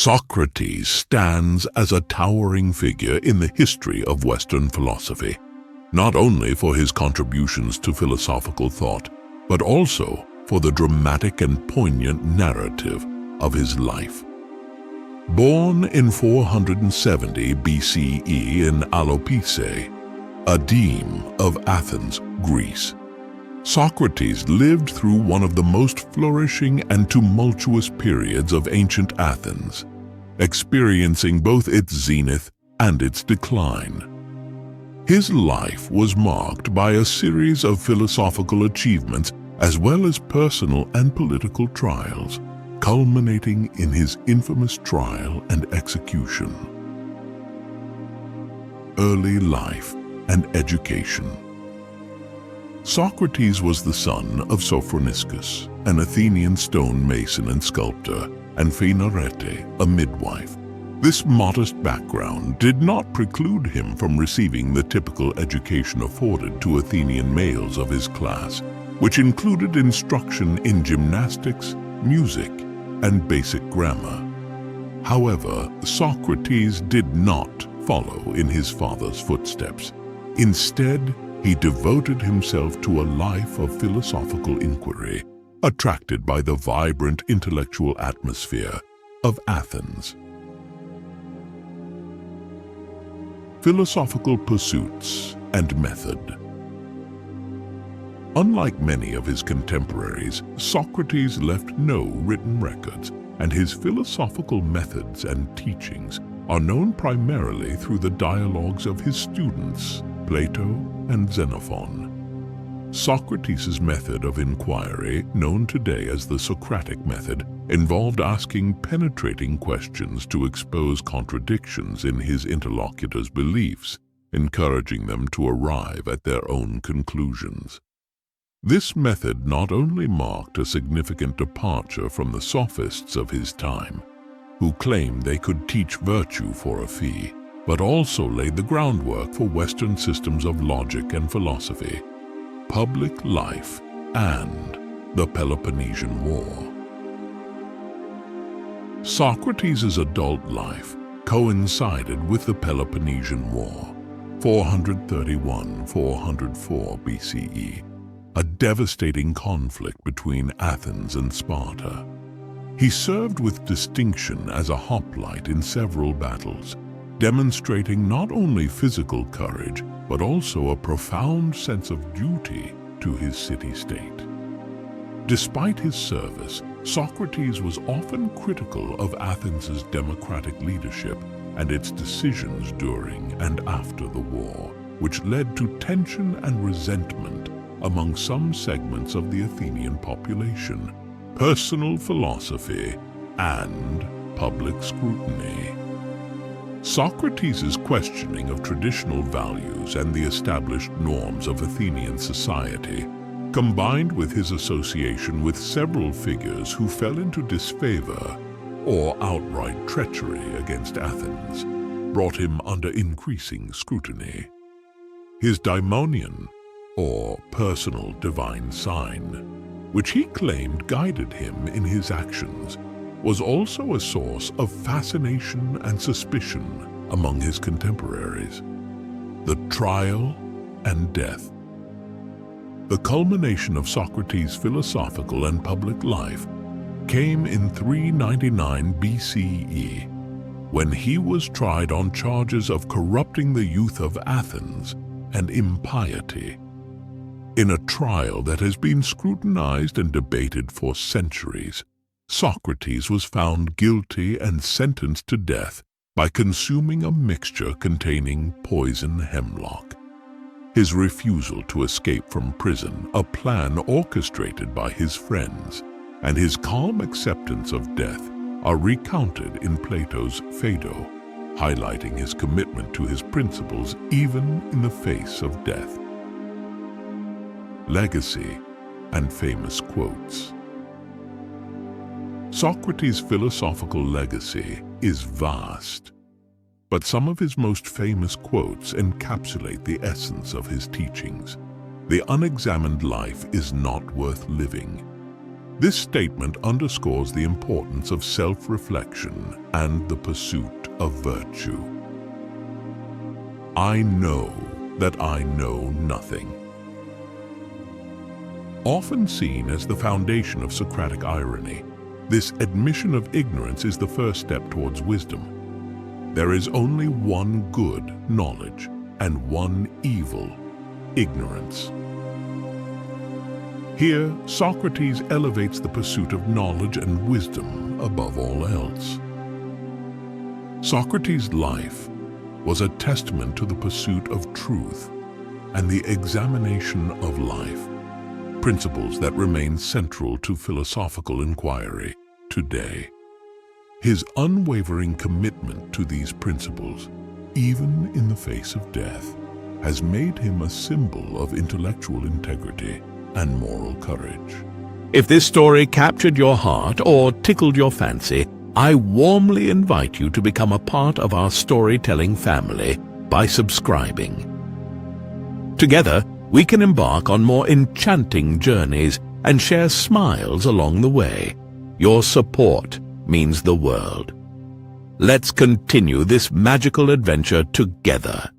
Socrates stands as a towering figure in the history of Western philosophy, not only for his contributions to philosophical thought, but also for the dramatic and poignant narrative of his life. Born in 470 BCE in Alopice, a deme of Athens, Greece, Socrates lived through one of the most flourishing and tumultuous periods of ancient Athens, experiencing both its zenith and its decline. His life was marked by a series of philosophical achievements as well as personal and political trials, culminating in his infamous trial and execution. Early life and education. Socrates was the son of Sophroniskos, an Athenian stonemason and sculptor, and Phainarete, a midwife. This modest background did not preclude him from receiving the typical education afforded to Athenian males of his class, which included instruction in gymnastics, music, and basic grammar. However, Socrates did not follow in his father's footsteps. Instead, he devoted himself to a life of philosophical inquiry, attracted by the vibrant intellectual atmosphere of Athens. Philosophical pursuits and method. Unlike many of his contemporaries, Socrates left no written records, and his philosophical methods and teachings are known primarily through the dialogues of his students, Plato and Xenophon. Socrates' method of inquiry, known today as the Socratic Method, involved asking penetrating questions to expose contradictions in his interlocutors' beliefs, encouraging them to arrive at their own conclusions. This method not only marked a significant departure from the sophists of his time, who claimed they could teach virtue for a fee, but also laid the groundwork for Western systems of logic and philosophy, public life, and the Peloponnesian War. Socrates' adult life coincided with the Peloponnesian War, 431–404 BCE, a devastating conflict between Athens and Sparta. He served with distinction as a hoplite in several battles, demonstrating not only physical courage, but also a profound sense of duty to his city-state. Despite his service, Socrates was often critical of Athens' democratic leadership and its decisions during and after the war, which led to tension and resentment among some segments of the Athenian population. Personal philosophy and public scrutiny. Socrates' questioning of traditional values and the established norms of Athenian society, combined with his association with several figures who fell into disfavor or outright treachery against Athens, brought him under increasing scrutiny. His daimonion, or personal divine sign, which he claimed guided him in his actions, was also a source of fascination and suspicion among his contemporaries. The trial and death. The culmination of Socrates' philosophical and public life came in 399 BCE, when he was tried on charges of corrupting the youth of Athens and impiety. In a trial that has been scrutinized and debated for centuries, Socrates was found guilty and sentenced to death by consuming a mixture containing poison hemlock. His refusal to escape from prison, a plan orchestrated by his friends, and his calm acceptance of death are recounted in Plato's Phaedo, highlighting his commitment to his principles even in the face of death. Legacy and famous quotes. Socrates' philosophical legacy is vast, but some of his most famous quotes encapsulate the essence of his teachings. The unexamined life is not worth living. This statement underscores the importance of self-reflection and the pursuit of virtue. I know that I know nothing. Often seen as the foundation of Socratic irony, this admission of ignorance is the first step towards wisdom. There is only one good, knowledge, and one evil, ignorance. Here, Socrates elevates the pursuit of knowledge and wisdom above all else. Socrates' life was a testament to the pursuit of truth and the examination of life, principles that remain central to philosophical inquiry today. His unwavering commitment to these principles, even in the face of death, has made him a symbol of intellectual integrity and moral courage. If this story captured your heart or tickled your fancy, I warmly invite you to become a part of our storytelling family by subscribing. Together, we can embark on more enchanting journeys and share smiles along the way. Your support means the world. Let's continue this magical adventure together.